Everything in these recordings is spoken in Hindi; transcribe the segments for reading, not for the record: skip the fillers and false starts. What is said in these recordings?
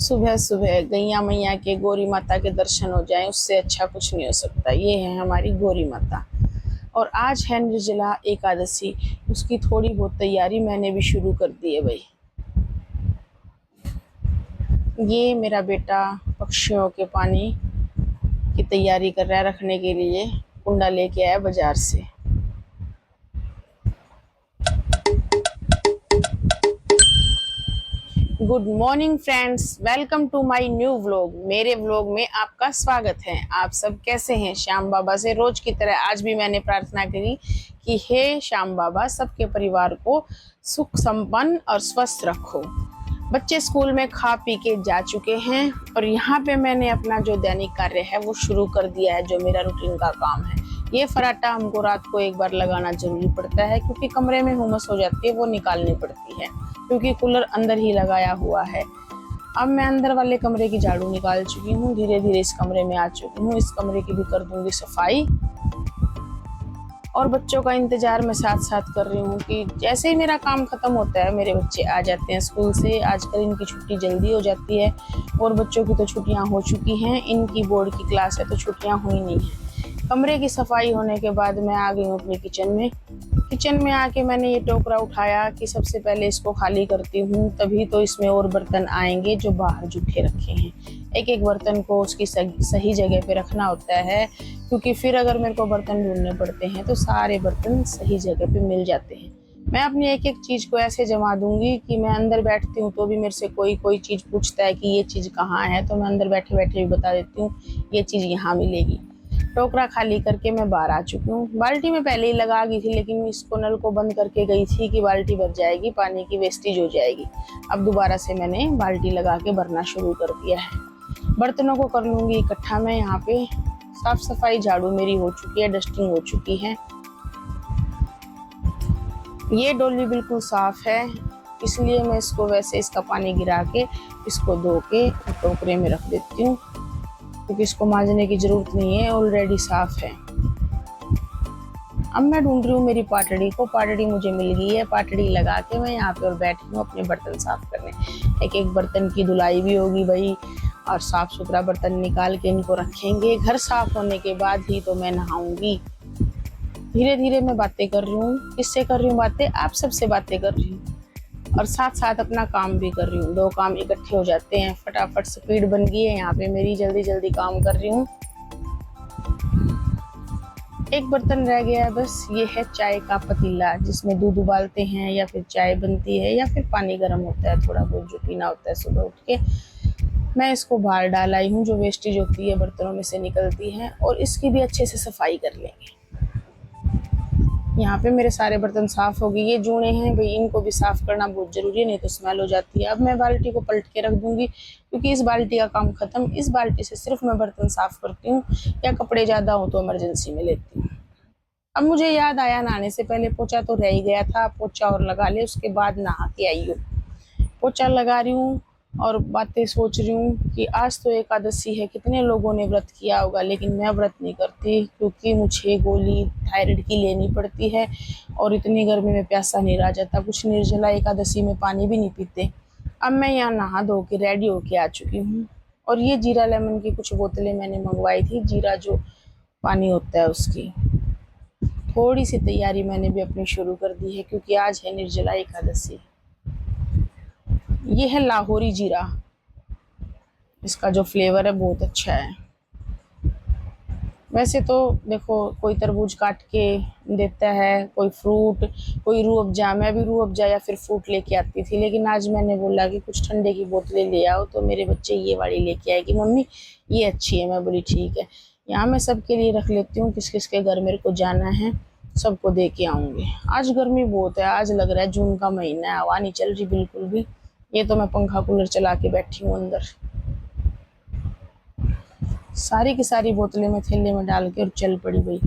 सुबह सुबह गैया मैया के गौरी माता के दर्शन हो जाएं, उससे अच्छा कुछ नहीं हो सकता। ये है हमारी गौरी माता। और आज है निर्जला एकादशी। उसकी थोड़ी बहुत तैयारी मैंने भी शुरू कर दी है भाई। ये मेरा बेटा पक्षियों के पानी की तैयारी कर रहा है, रखने के लिए कुंडा लेके आया बाजार से। Good morning friends, welcome to my new vlog. मेरे व्लॉग में आपका स्वागत है। आप सब कैसे हैं? श्याम बाबा से रोज की तरह आज भी मैंने प्रार्थना करी कि हे श्याम बाबा, सबके परिवार को सुख संपन्न और स्वस्थ रखो। बच्चे स्कूल में खा पी के जा चुके हैं और यहाँ पे मैंने अपना जो दैनिक कार्य है वो शुरू कर दिया है, जो मेरा रूटीन का काम है। ये फराटा हमको रात को एक बार लगाना जरूरी पड़ता है, क्योंकि कमरे में हुमस हो जाती है, वो निकालनी पड़ती है, क्योंकि कूलर अंदर ही लगाया हुआ है। अब मैं अंदर वाले कमरे की झाड़ू निकाल चुकी हूँ, धीरे धीरे इस कमरे में आ चुकी हूँ। इस कमरे की भी कर दूंगी सफाई। और बच्चों का इंतजार मैं साथ साथ कर रही हूँ कि जैसे ही मेरा काम खत्म होता है, मेरे बच्चे आ जाते हैं स्कूल से। आजकल इनकी छुट्टी जल्दी हो जाती है और बच्चों की तो छुट्टियाँ हो चुकी हैं। इनकी बोर्ड की क्लास है तो छुट्टियाँ हुई नहीं है। कमरे की सफाई होने के बाद मैं आ गई हूँ अपने किचन में। किचन में आके मैंने ये टोकरा उठाया कि सबसे पहले इसको खाली करती हूँ, तभी तो इसमें और बर्तन आएंगे जो बाहर जूठे रखे हैं। एक एक बर्तन को उसकी सही जगह पे रखना होता है, क्योंकि फिर अगर मेरे को बर्तन ढूंढने पड़ते हैं तो सारे बर्तन सही जगह पे मिल जाते हैं। मैं अपनी एक एक चीज को ऐसे जमा दूंगी कि मैं अंदर बैठती हूँ तो भी मेरे से कोई कोई चीज पूछता है कि ये चीज कहाँ है, तो मैं अंदर बैठे बैठे भी बता देती हूँ ये चीज यहाँ मिलेगी। टोकरा खाली करके मैं बाहर आ चुकी हूँ। बाल्टी में पहले ही लगा गई थी, लेकिन इसको नल को बंद करके गई थी कि बाल्टी भर जाएगी, पानी की वेस्टेज हो जाएगी। अब दोबारा से मैंने बाल्टी लगा के भरना शुरू कर दिया है। बर्तनों को कर लूंगी इकट्ठा। मैं यहाँ पे साफ सफाई, झाड़ू मेरी हो चुकी है, डस्टिंग हो चुकी है। ये डोली बिल्कुल साफ है, इसलिए मैं इसको वैसे इसका पानी गिरा के इसको धो के टोकरे में रख देती हूँ, क्योंकि इसको मांजने की जरूरत नहीं है, ऑलरेडी साफ है। अब मैं ढूंढ रही हूँ मेरी पाटड़ी को। पाटड़ी मुझे मिल गई है। पाटड़ी लगा के मैं यहाँ पे और बैठी हूँ अपने बर्तन साफ करने। एक एक बर्तन की धुलाई भी होगी भाई, और साफ सुथरा बर्तन निकाल के इनको रखेंगे। घर साफ होने के बाद ही तो मैं नहाऊंगी। धीरे धीरे मैं बातें कर रही हूँ। किससे कर रही हूँ बातें? आप सबसे बातें कर रही हूँ और साथ साथ अपना काम भी कर रही हूँ। दो काम इकट्ठे हो जाते हैं। फटाफट स्पीड बन गई है यहाँ पे मेरी, जल्दी जल्दी काम कर रही हूँ। एक बर्तन रह गया है बस, ये है चाय का पतीला, जिसमें दूध उबालते हैं या फिर चाय बनती है या फिर पानी गर्म होता है, थोड़ा बहुत जो पीना होता है सुबह उठ के। मैं इसको बाहर डाल आई हूँ, जो वेस्टेज होती है बर्तनों में से निकलती है, और इसकी भी अच्छे से सफाई कर लेंगे। यहाँ पे मेरे सारे बर्तन साफ हो गए। ये जूने हैं भाई, इनको भी साफ करना बहुत जरूरी है, नहीं तो स्मेल हो जाती है। अब मैं बाल्टी को पलट के रख दूंगी, क्योंकि इस बाल्टी का काम खत्म। इस बाल्टी से सिर्फ मैं बर्तन साफ करती हूँ, या कपड़े ज्यादा हो तो इमरजेंसी में लेती हूँ। अब मुझे याद आया, नहाने से पहले पोछा तो रह ही गया था, पोछा और लगा ले, उसके बाद नहा के आई हूँ। पोछा लगा रही हूँ और बातें सोच रही हूँ कि आज तो एकादशी है। कितने लोगों ने व्रत किया होगा, लेकिन मैं व्रत नहीं करती, क्योंकि मुझे गोली थायराइड की लेनी पड़ती है और इतनी गर्मी में प्यासा नहीं रहा जाता। कुछ निर्जला एकादशी में पानी भी नहीं पीते। अब मैं यहाँ नहा धो के रेडी होके आ चुकी हूँ। और ये जीरा लेमन की कुछ बोतलें मैंने मंगवाई थी, जीरा जो पानी होता है उसकी। थोड़ी सी तैयारी मैंने भी अपनी शुरू कर दी है, क्योंकि आज है निर्जला एकादशी। ये है लाहौरी जीरा, इसका जो फ्लेवर है बहुत अच्छा है। वैसे तो देखो, कोई तरबूज काट के देता है, कोई फ्रूट, कोई रूह अफ़ज़ा। मैं भी रूह अफ़ज़ा या फिर फ्रूट लेके आती थी, लेकिन आज मैंने बोला कि कुछ ठंडे की बोतलें ले आओ, तो मेरे बच्चे ये वाली लेके आए कि मम्मी ये अच्छी है। मैं बोली ठीक है। यहाँ मैं सबके लिए रख लेती हूँ, किस किस के घर मेरे को जाना है सबको दे के आऊँगी। आज गर्मी बहुत है, आज लग रहा है जून का महीना है, हवा नहीं चल रही बिल्कुल भी। ये तो मैं पंखा कूलर चला के बैठी हूँ अंदर। सारी की सारी बोतलें मैं थैले में डाल के और चल पड़ी भाई।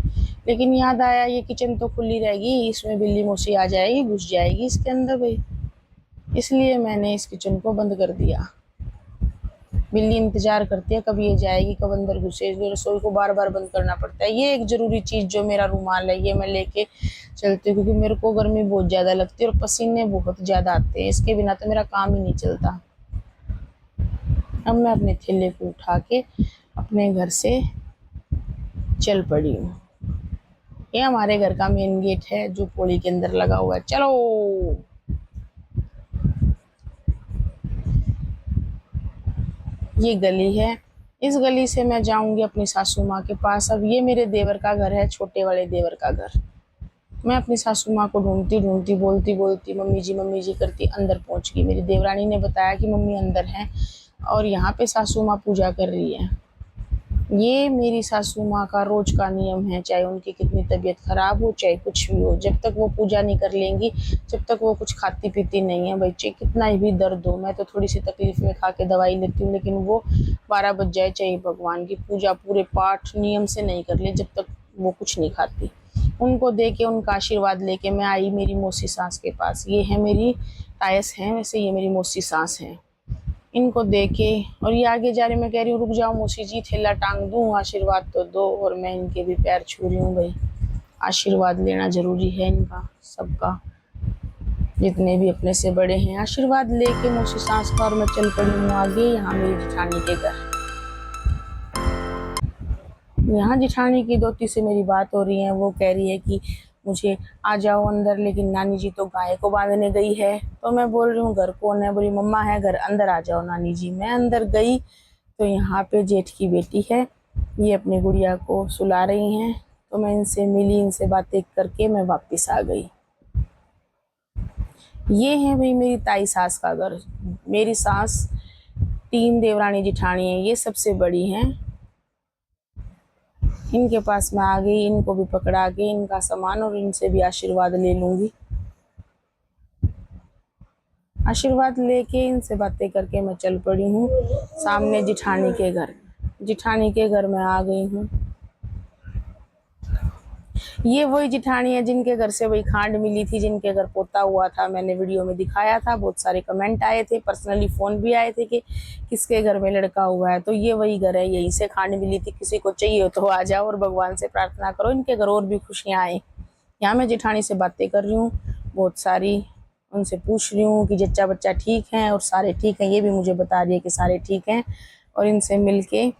लेकिन याद आया ये किचन तो खुली रहेगी, इसमें बिल्ली मौसी आ जाएगी, घुस जाएगी इसके अंदर भाई, इसलिए मैंने इस किचन को बंद कर दिया। बिल्ली इंतजार करती है कब ये जाएगी, कब अंदर घुसे। इसलिए रसोई को बार बार बंद करना पड़ता है। ये एक जरूरी चीज जो मेरा रुमाल है, ये मैं लेके चलती हूँ, क्योंकि मेरे को गर्मी बहुत ज्यादा लगती है और पसीने बहुत ज्यादा आते हैं। इसके बिना तो मेरा काम ही नहीं चलता। अब मैं अपने थैले को उठा के अपने घर से चल पड़ी हूँ। ये हमारे घर का मेन गेट है जो पौड़ी के अंदर लगा हुआ है। चलो, ये गली है, इस गली से मैं जाऊंगी अपनी सासू माँ के पास। अब ये मेरे देवर का घर है, छोटे वाले देवर का घर। मैं अपनी सासू माँ को ढूंढती ढूंढती, बोलती बोलती मम्मी जी करती अंदर पहुंच गई। मेरी देवरानी ने बताया कि मम्मी अंदर है और यहाँ पे सासू माँ पूजा कर रही है। ये मेरी सासू माँ का रोज का नियम है, चाहे उनकी कितनी तबीयत खराब हो, चाहे कुछ भी हो, जब तक वो पूजा नहीं कर लेंगी, जब तक वो कुछ खाती पीती नहीं है। बच्चे कितना भी दर्द हो, मैं तो थोड़ी सी तकलीफ में खा के दवाई लेती हूँ, लेकिन वो 12 बज जाए, चाहे भगवान की पूजा पूरे पाठ नियम से नहीं कर ले, जब तक वो कुछ नहीं खाती। उनको दे के, उनका आशीर्वाद लेके मैं आई मेरी मौसी सास के पास। ये है मेरी तायस है, वैसे ये मेरी मौसी सास है। इनको देके और ये आगे जा रही, मैं कह रही हूँ रुक जाओ मौसी जी, थैला टांग दूँ, आशीर्वाद तो दो। और मैं इनके भी पैर छू रही हूँ भाई, आशीर्वाद लेना जरूरी है इनका, सबका, जितने भी अपने से बड़े हैं। आशीर्वाद लेके मौसी सास का और मैं चल पड़ी हूँ आगे। यहाँ मेरी जिठानी के घर, यहाँ जिठानी की दोती से मेरी बात हो रही है। वो कह रही है कि मुझे आ जाओ अंदर, लेकिन नानी जी तो गाय को बांधने गई है। तो मैं बोल रही हूँ घर कौन है? बोली मम्मा है घर, अंदर आ जाओ नानी जी। मैं अंदर गई तो यहाँ पे जेठ की बेटी है, ये अपनी गुड़िया को सुला रही हैं। तो मैं इनसे मिली, इनसे बातें करके मैं वापस आ गई। ये है भाई मेरी ताई सास का घर। मेरी सास 3 देवरानी जिठानी है, ये सबसे बड़ी हैं। इनके पास मैं आ गई, इनको भी पकड़ा के इनका सामान और इनसे भी आशीर्वाद ले लूंगी। आशीर्वाद लेके इनसे बातें करके मैं चल पड़ी हूँ सामने जिठानी के घर। जिठानी के घर में आ गई हूँ। ये वही जिठानी है जिनके घर से वही खांड मिली थी, जिनके घर पोता हुआ था। मैंने वीडियो में दिखाया था, बहुत सारे कमेंट आए थे, पर्सनली फोन भी आए थे कि किसके घर में लड़का हुआ है। तो ये वही घर है, यहीं से खांड मिली थी। किसी को चाहिए तो आ जाओ और भगवान से प्रार्थना करो इनके घर और भी खुशियाँ आए। यहाँ मैं जिठानी से बातें कर रही हूँ बहुत सारी, उनसे पूछ रही हूँ कि जच्चा बच्चा ठीक है, और सारे ठीक हैं। ये भी मुझे बता रही है कि सारे ठीक हैं। और इनसे मिलके,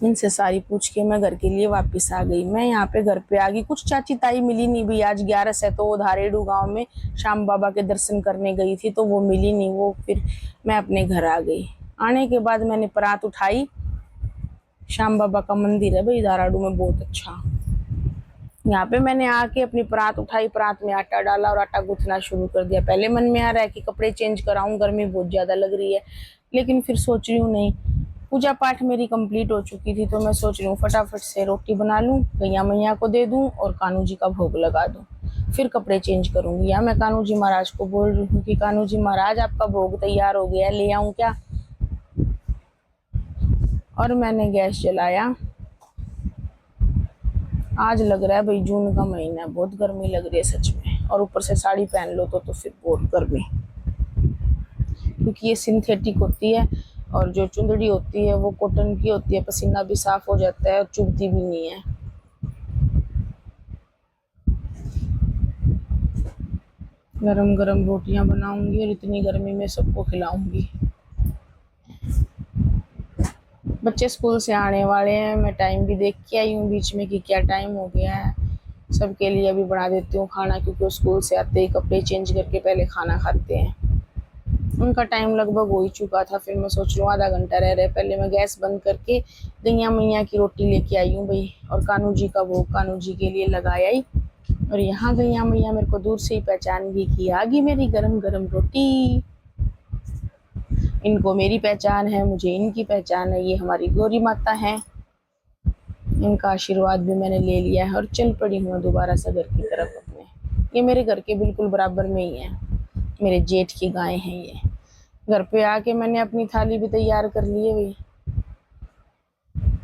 इनसे सारी पूछ के मैं घर के लिए वापस आ गई। मैं यहाँ पे घर पे आ गई, कुछ चाची ताई मिली नहीं भी। आज 11 है तो वो धारेडू गांव में श्याम बाबा के दर्शन करने गई थी, तो वो मिली नहीं। वो फिर मैं अपने घर आ गई। आने के बाद मैंने परात उठाई। श्याम बाबा का मंदिर है भाई धाराडू में, बहुत अच्छा। यहाँ पे मैंने आके अपनी परात उठाई, परात में आटा डाला और आटा गूंथना शुरू कर दिया। पहले मन में आ रहा है कि कपड़े चेंज कराऊं, गर्मी बहुत ज्यादा लग रही है, लेकिन फिर सोच रही हूँ नहीं, पूजा पाठ मेरी कंप्लीट हो चुकी थी। तो मैं सोच रही हूँ फटाफट से रोटी बना लूँ, गैया मैया को दे दूँ और कान्हू जी का भोग लगा दूँ, फिर कपड़े चेंज करूंगी। या मैं कान्हू जी महाराज को बोल रही हूँ कि कान्हू जी महाराज आपका भोग तैयार हो गया है, ले आऊं क्या? और मैंने गैस जलाया। आज लग रहा है भाई जून का महीना है, बहुत गर्मी लग रही है सच में। और ऊपर से साड़ी पहन लो तो फिर बहुत गर्मी, क्योंकि ये सिंथेटिक होती है और जो चुंदड़ी होती है वो कॉटन की होती है। पसीना भी साफ हो जाता है और चुभती भी नहीं है। गरम गरम रोटियां बनाऊंगी और इतनी गर्मी में सबको खिलाऊंगी। बच्चे स्कूल से आने वाले हैं, मैं टाइम भी देख के आई हूँ बीच में कि क्या टाइम हो गया है। सबके लिए अभी बना देती हूँ खाना, क्योंकि वो स्कूल से आते ही कपड़े चेंज करके पहले खाना खाते हैं। उनका टाइम लगभग हो ही चुका था। फिर मैं सोच लूँ आधा घंटा रह रहे, पहले मैं गैस बंद करके गैया मैया की रोटी लेके आई हूँ भाई, और कान्हू जी का भोग कान्हू जी के लिए लगाया ही। और यहाँ गैया मैया मेरे को दूर से ही पहचान गई कि आ गई मेरी गरम गरम रोटी। इनको मेरी पहचान है, मुझे इनकी पहचान है। ये हमारी गौरी माता है, इनका आशीर्वाद भी मैंने ले लिया है और चल पड़ी हूँ दोबारा से घर की तरफ अपने। ये मेरे घर के बिल्कुल बराबर में ही है, मेरे जेठ की गाय हैं ये। घर पे आके मैंने अपनी थाली भी तैयार कर ली है भाई।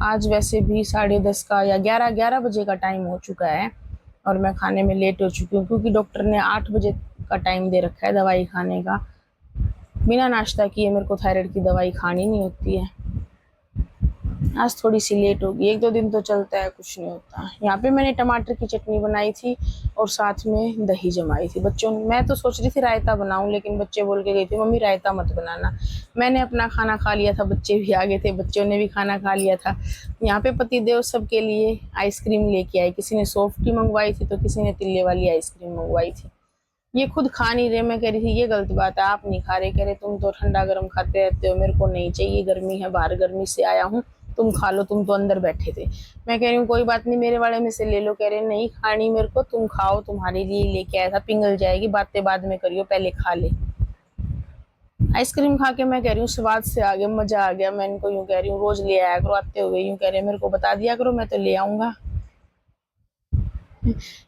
आज वैसे भी 10:30 का या 11 बजे का टाइम हो चुका है और मैं खाने में लेट हो चुकी हूँ, क्योंकि डॉक्टर ने 8 बजे का टाइम दे रखा है दवाई खाने का। बिना नाश्ता किए मेरे को थायराइड की दवाई खानी नहीं होती है। आज थोड़ी सी लेट होगी, 1-2 दिन तो चलता है, कुछ नहीं होता। यहाँ पे मैंने टमाटर की चटनी बनाई थी और साथ में दही जमाई थी। बच्चों, मैं तो सोच रही थी रायता बनाऊं, लेकिन बच्चे बोल के गए थे मम्मी रायता मत बनाना। मैंने अपना खाना खा लिया था, बच्चे भी आ गए थे, बच्चों ने भी खाना खा लिया था। यहाँ पे पतिदेव सबके लिए आइसक्रीम लेके आए, किसी ने सॉफ्टी मंगवाई थी तो किसी ने तिल्ले वाली आइसक्रीम मंगवाई थी। ये खुद खा नहीं रहे, मैं कह रही थी ये गलत बात है, आप नहीं खा रहे, कह रहे तुम तो ठंडा गर्म खाते रहते हो, मेरे को नहीं चाहिए, गर्मी है बाहर, गर्मी से आया हूँ, तुम खा लो, तुम तो अंदर बैठे थे। मैं कह रही हूँ कोई बात नहीं, मेरे वाले में से ले लो। कह रहे नहीं खानी मेरे को, तुम खाओ, तुम्हारे लिए लेके आया था, पिघल जाएगी, बातें बाद में करियो, पहले खा ले। आइसक्रीम खा के मैं कह रही हूँ स्वाद से आ गया, मजा आ गया। मैं इनको यूँ कह रही हूँ रोज ले आया करो, आते हुए यूँ कह रहे मेरे को बता दिया करो, मैं तो ले आऊंगा।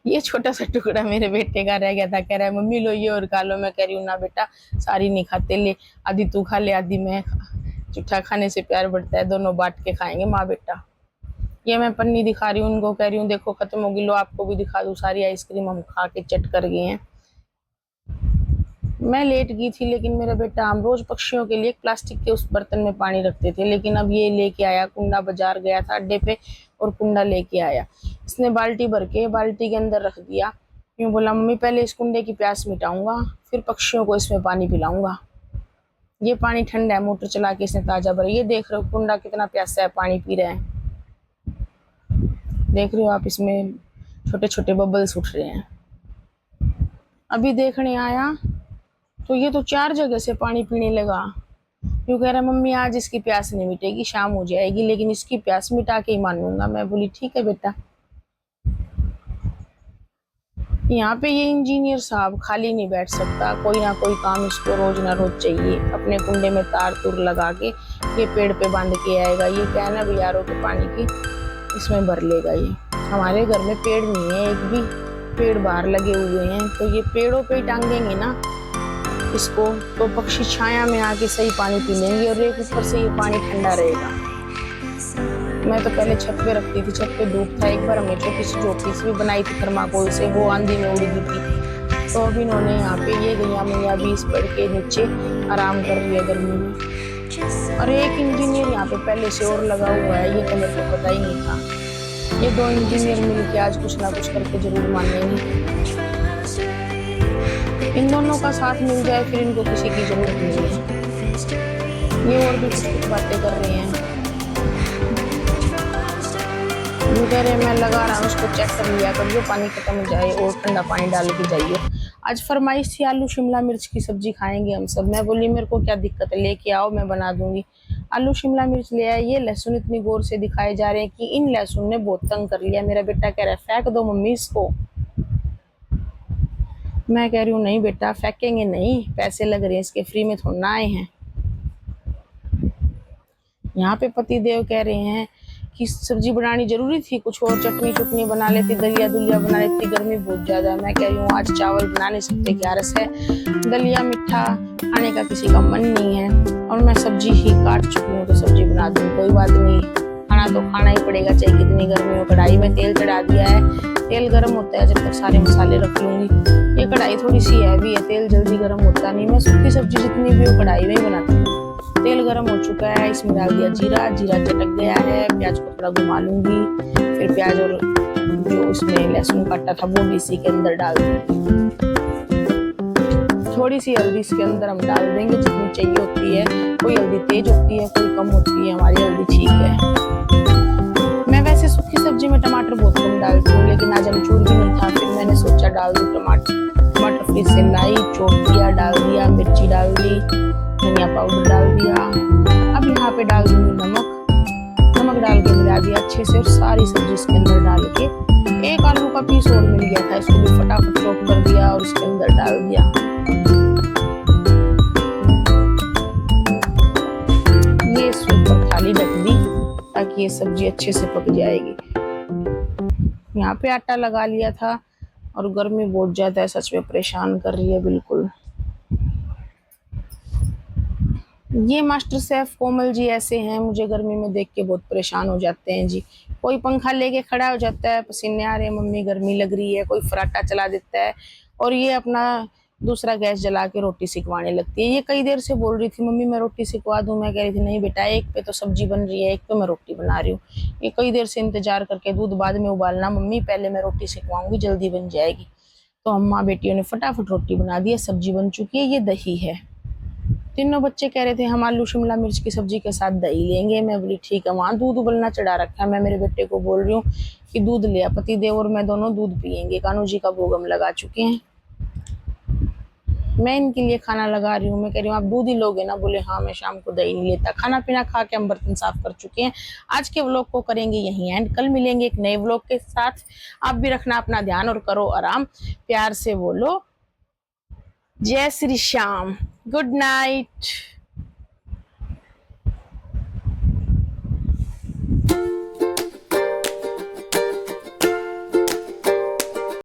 ये छोटा सा टुकड़ा मेरे बेटे का रह गया था, कह रहा है मम्मी लो ये और खा लो। मैं कह रही हूँ ना बेटा, सारी नहीं खाते, ले आधी तू खा ले, आधी मैं। जुट्ठा खाने से प्यार बढ़ता है, दोनों बांट के खाएंगे माँ बेटा। ये मैं पन्नी दिखा रही हूँ उनको, कह रही हूँ देखो खत्म होगी, लो आपको भी दिखा दूँ, सारी आइसक्रीम हम खा के चट कर गए हैं। मैं लेट गई थी, लेकिन मेरा बेटा, हम रोज पक्षियों के लिए एक प्लास्टिक के उस बर्तन में पानी रखते थे, लेकिन अब ये लेके आया कुंडा, बाजार गया था अड्डे पे और कुंडा लेके आया। इसने बाल्टी भर के बाल्टी के अंदर रख दिया, यूँ बोला मम्मी पहले इस कुंडे की प्यास मिटाऊंगा, फिर पक्षियों को इसमें पानी पिलाऊंगा। ये पानी ठंडा है, मोटर चला के इसने ताजा भरा। ये देख रहे हो कुंडा कितना प्यासा है, पानी पी रहे हैं, देख रहे हो आप, इसमें छोटे छोटे बबल्स उठ रहे हैं। अभी देखने आया तो ये तो 4 जगह से पानी पीने लगा। यूँ कह रहा मम्मी आज इसकी प्यास नहीं मिटेगी, शाम हो जाएगी, लेकिन इसकी प्यास मिटा के ही मानूंगा। मैं बोली ठीक है बेटा। यहाँ पे ये इंजीनियर साहब खाली नहीं बैठ सकता, कोई ना कोई काम इसको रोज ना रोज चाहिए। अपने कुंडे में तार तुर लगा के ये पेड़ पे बांध के आएगा। ये क्या है ना बियारों के पानी की, इसमें भर लेगा ये। हमारे घर में पेड़ नहीं है एक भी, पेड़ बाहर लगे हुए हैं, तो ये पेड़ों पे टांगेंगे ना इसको, तो पक्षी छाया में आके सही पानी पी लेंगे और एक ऊपर से ये पानी ठंडा रहेगा। मैं तो पहले छत पे रखती थी, छत पे धूप था। एक बार हमने छोटी सी झोपड़ी सी भी बनाई थी थर्माकोल से, वो आंधी में उड़ गई थी। तो अभी इन्होंने यहाँ पे ये गैया मैया बीस पड़ के नीचे आराम कर रही है गर्मी में। और एक इंजीनियर यहाँ पे पहले से और लगा हुआ है, ये तो मेरे को पता ही नहीं था। ये 2 इंजीनियर मिलके आज कुछ ना कुछ करके जरूर मानेंगे। इन दोनों का साथ मिल जाए फिर इनको किसी की जरूरत नहीं है। ये और भी कुछ बातें कर रहे हैं, ये कह रहे मैं लगा रहा हूँ, उसको चेक कर लिया करिए, पानी खत्म हो जाए और ठंडा पानी डाल के जाइए। आज फरमाइश थी आलू शिमला मिर्च की सब्जी खाएंगे हम सब। मैं बोली मेरे को क्या दिक्कत है, लेके आओ मैं बना दूंगी। आलू शिमला मिर्च ले आए। ये लहसुन इतनी गौर से दिखाए जा रहे हैं कि इन लहसुन ने बहुत तंग कर लिया। मेरा बेटा कह रहा है फेंक दो मम्मी इसको। मैं कह रही हूँ नहीं बेटा फेंकेंगे नहीं, पैसे लग रहे हैं इसके, फ्री में थोड़ा आए हैं। यहाँ पे पति देव कह रहे हैं कि सब्जी बनानी जरूरी थी, कुछ और चटनी चुटनी बना लेती, दलिया दुलिया बना लेती, गर्मी बहुत ज्यादा है। मैं कह रही हूँ आज चावल बना नहीं सकते, क्या रस है, दलिया मीठा खाने का किसी का मन नहीं है और मैं सब्जी ही काट चुकी हूँ तो सब्जी बना दूँ, कोई बात नहीं, खाना तो खाना ही पड़ेगा चाहे कितनी गर्मी हो। कढ़ाई में तेल चढ़ा दिया है, तेल गर्म होता है जब तक सारे मसाले रख लूंगी। ये कढ़ाई थोड़ी सी हैवी है, तेल जल्दी गर्म होता नहीं। मैं सूखी सब्जी जितनी भी हो कढ़ाई में ही बनाती हूँ। तेल गरम हो चुका है, इसमें डाल दिया जीरा, जीरा चटक गया है, प्याज को थोड़ा घुमा लूंगी, फिर प्याज और जो उसमें लहसुन काटा था वो भी इसी के अंदर डाल दूंगी। थोड़ी सी हल्दी इसके अंदर हम डाल देंगे जितनी चाहिए होती है, कोई हल्दी तेज होती है कोई कम होती है, हमारी हल्दी ठीक है। मैं वैसे सूखी सब्जी में टमाटर बहुत कम डालती हूँ, लेकिन आज अमचूर भी नहीं था, फिर मैंने सोचा डाल दूँ टमाटर। टमाटर फिर से लाई, चोट दिया, डाल दिया, मिर्ची डाल दी, धनिया पाउडर डाल दिया। अब यहाँ पे डाल दूंगी नमक डाल के मिला दिया अच्छे से और सारी सब्जी इसके अंदर डाल के, एक आलू का पीस और मिल गया था, इसको भी फटाफट चॉप कर दिया और इसके अंदर डाल दिया। ये इसके ऊपर थाली ढक दी ताकि ये सब्जी अच्छे से पक जाएगी। यहाँ पे आटा लगा लिया था और गर्मी बहुत ज्यादा है, सच में परेशान कर रही है बिल्कुल। ये मास्टर शेफ कोमल जी ऐसे हैं, मुझे गर्मी में देख के बहुत परेशान हो जाते हैं जी। कोई पंखा लेके खड़ा हो जाता है, पसीने आ रहे हैं मम्मी गर्मी लग रही है, कोई फराटा चला देता है और ये अपना दूसरा गैस जला के रोटी सिकवाने लगती है। ये कई देर से बोल रही थी मम्मी मैं रोटी सिकवा दूं, मैं कह रही थी नहीं बेटा, एक पे तो सब्जी बन रही है, एक पे मैं रोटी बना रही हूँ। ये कई देर से इंतजार करके, दूध बाद में उबालना मम्मी, पहले मैं रोटी सिकवाऊंगी, जल्दी बन जाएगी। तो हम माँ बेटियों ने फटाफट रोटी बना दी है, सब्जी बन चुकी है, ये दही है। तीनों बच्चे कह रहे थे हम आलू शिमला मिर्च की सब्जी के साथ दही लेंगे। मैं बोली ठीक है। वहाँ दूध उबलना चढ़ा रखा है, मैं मेरे बेटे को बोल रही हूँ कि दूध ले आ, पति देव और मैं दोनों दूध पियेंगे, कान्हू जी का भोग हम लगा चुके हैं। मैं इनके लिए खाना लगा रही हूँ। मैं कह रही हूँ आप दूध ही लोगे ना? बोले हाँ, मैं शाम को दही नहीं लेता। खाना पीना खा के हम बर्तन साफ कर चुके हैं। आज के व्लॉग को करेंगे यहीं एंड, कल मिलेंगे एक नए व्लॉग के साथ। आप भी रखना अपना ध्यान और करो आराम। प्यार से बोलो जय श्री श्याम। Good night.